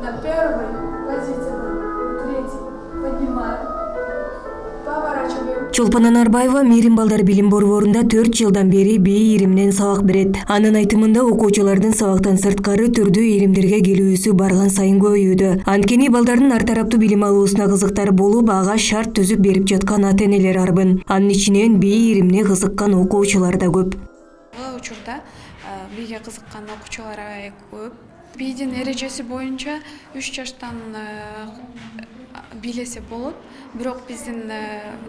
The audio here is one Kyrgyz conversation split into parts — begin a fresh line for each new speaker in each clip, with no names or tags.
На первой позиции, третий, поднимаю, поворачиваю.
Чолпон Анарбаева Мээрим балдар билим борборунда 4 жылдан бери бий ириминен сабак берет. Анын айтымында окуучулардын сабактан сырткары түрдүү иримдерге келүүсү барган сайын көбөйүүдө. Анткени балдардын ар тараптуу билим алуусуна кызыктар болуп, ага шарт түзүп берип жаткан ата-энелер арбын. Анын ичинен бий иримине кызыккан окуучулар да көп.
Бул учурда бийге кызыккан окуучулар аябай көп. Бийдин эрежеси боюнча 3 жаштан билесе болот. Бирок биздин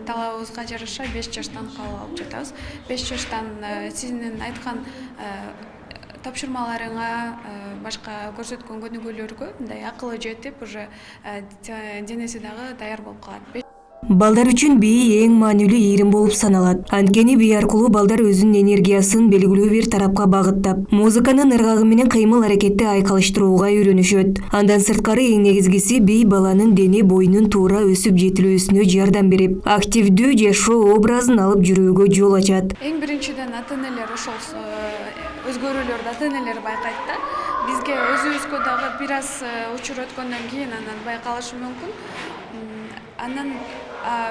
талабыбызга жараша 5 жаштан кабыл алып жатабыз. 5 жаштан сиздин айткан тапшырмаларыңа, башка көрсөткөн көнүгүүлөргө мындай акылы жетип, уже денеси дагы даяр болуп калат.
Балдар үчүн бий эң маанилүү ирим болуп саналат. Анткени бий аркылуу балдар өзүнүн энергиясын белгилүү бир тарапка багыттап, музыканын ыргагы менен кыймыл-аракетти айкалыштырууга үйрөнүшөт. Андан сырткары эң негизгиси бий баланын дене боюнун туура өсүп жетилүүсүнө жардам берип, активдүү жашоо образын алып жүрүүгө жол ачат.
Эң биринчиден ата-энелер ошол өзгөрүүлөрдү ата-энелер байкайт да. Бизге өзүбүзгө дагы бир аз учур өткөндөн кийин анан байкалышы мүмкүн. Анан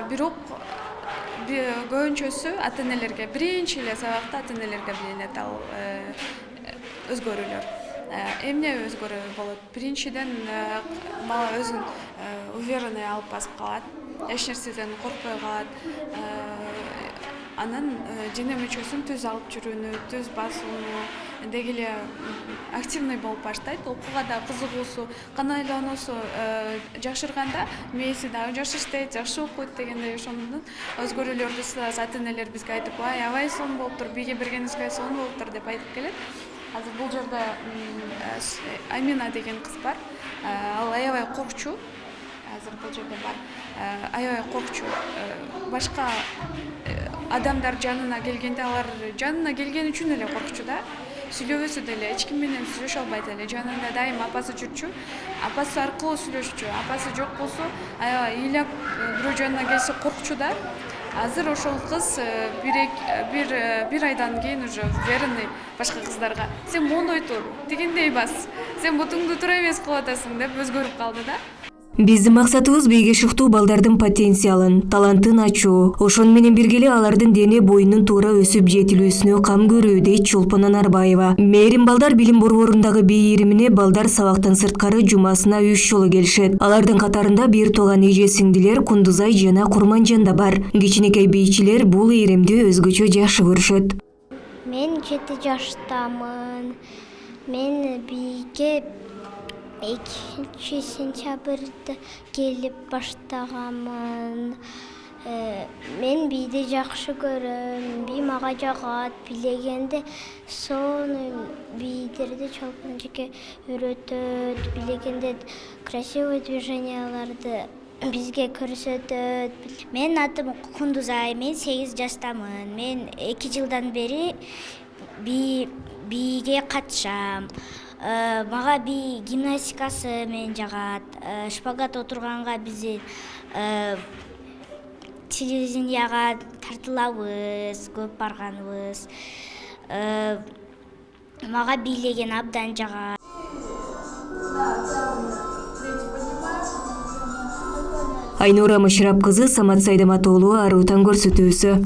бирок көбүнчөсү ата-энелерге биринчи эле сабакта ата-энелерге билинет ал өзгөрүүлөр. Эмне өзгөрүү болот? Биринчиден бала өзүн уверенный алып басып калат, эч нерседен коркпой калат. Анан дене мүчөсүн түз алып жүрүүнү, түз басууну, деги эле активный болуп баштайт. Окууга да кызыгуусу, кан айлануусу жакшырганда мээси дагы жакшы иштейт, жакшы окуйт дегендей ошондон өзгөрүүлөрдү сыяз ата-энелер бизге айтып, аябай сонун болуптур, бийге бергениңизге сонун болуптур деп айтып келет. Азыр бул жерде Амина деген кыз бар. Ал аябай коркчу. Азыр бул жерде бар. Аябай коркчу. Башка адамдар жанына келгенде алар жанына келген үчүн эле коркчу да. Сүйлөбөсө деле эч ким менен сүйлөшө албайт эле. Жанында дайым апасы жүрчү. Апасы аркылуу сүйлөшчү. Апасы жок болсо аябай ыйлап бирөө жанына келсе коркчу да. Азыр ошол кыз бир айдан кийин уже уверенный башка кыздарга. Сен мондой тур, тигиндей бас. Сен бутуңду туура эмес кылып атасың деп өзгөрүп калды да.
Биздин максатыбыз бийге шуктуу балдардын потенциалын, талантын ачуу, ошону менен бирге эле алардын дене боюнун туура өсүп жетилүүсүнө кам көрүү, дейт Чолпон Анарбаева. Мээрим балдар билим борборундагы бий иримине балдар сабактан сырткары жумасына 3 жолу келишет. Алардын катарында бир тууган эже-сиңдилер Кундузай жана Курманжан да бар. Кичинекей бийчилер бул иримди өзгөчө жакшы көрүшөт.
Мен 7 жаштамын. Мен бийге 2 сентябрда келип баштаганмын. Мен бийди жакшы көрөм, бий мага жагат, билегенде сонун бийлерди Чолпон эжеке үйрөтөт, билегенде красивый движенияларды бизге көрсөтөт. Менин атым Кундузай, мен 8 жаштамын. Мен 2 жылдан бери бийге катышам. Мага бий гимнастикасы менен жагат. Шпагат отурганга биз телевиденияга тартылабыз, көп барганбыз. Мага бийлеген абдан жагат.
Айнура Мышырап кызы, Самат Сайдамат уулу, Арутан көрсөтүүсү.